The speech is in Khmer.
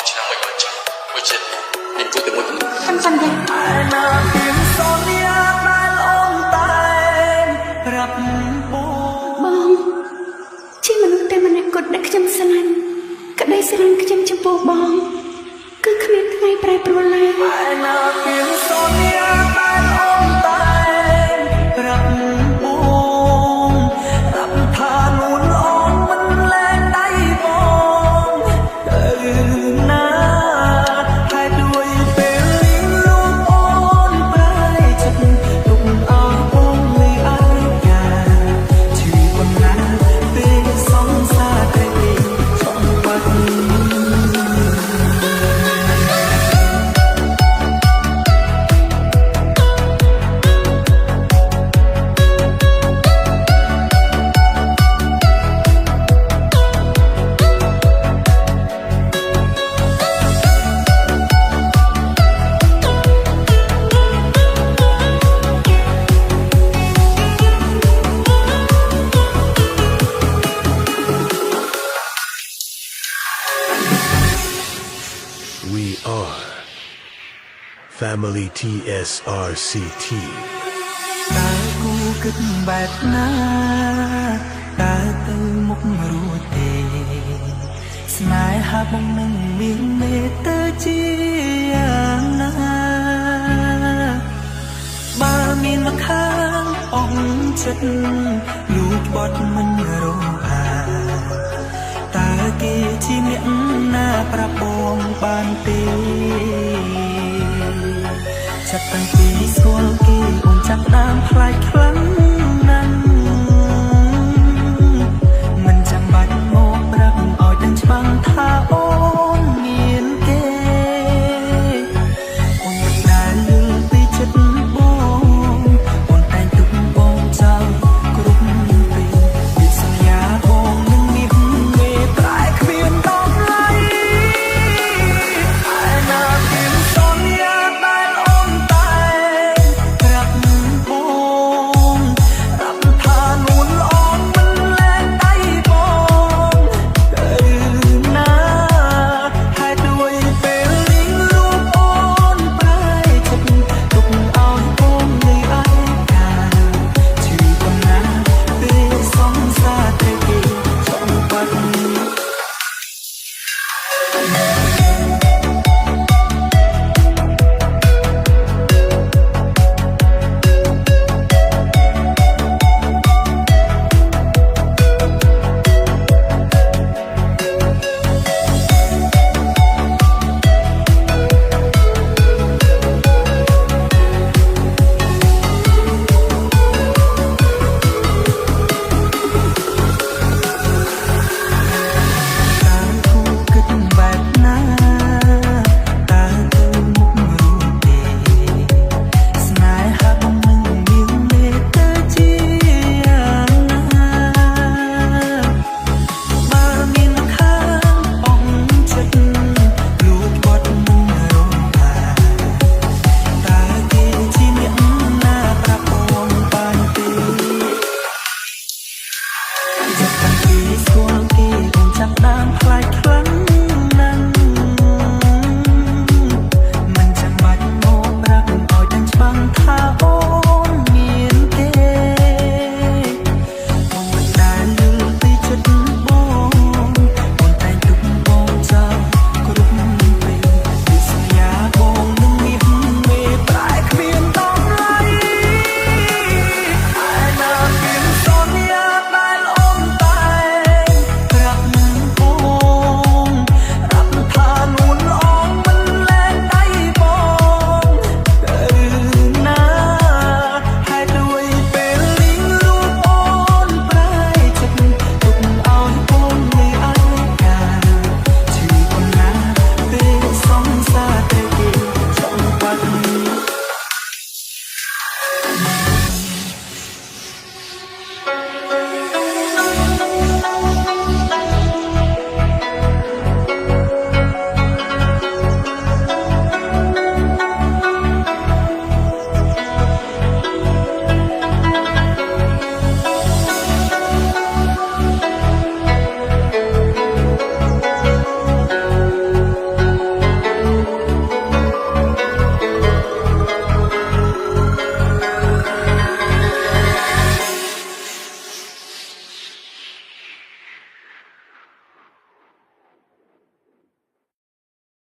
ឆ្នាំមិនបានចាំមួយចិត្តមានគូតែមួយប៉ុណ្ណឹងខ្ញុំសន្យាបងជាមនុស្សតែម្នាក់គត់ដែលខ្ញុំស្រឡាញ់ក្តីស្រឡាញ់ខ្ញុំចំពោះបងគឺគ្មានថ្ងៃប្រែប្រួលឡើយWe are Family TSRCT តើគូគិតបែបណាតើទៅមុខរួចទេស្នេហាបងនឹងមានមេទៅជាយ៉ាងណាបើមានមកខាងអងចិត្តលូចបត់មិនរងអាតើគេជាអ្នកណាប្រាប់បងបានទេចាប់តាំងពីស្គាល់គេអូនចាប់ដើមខ្លាចខ្លាំង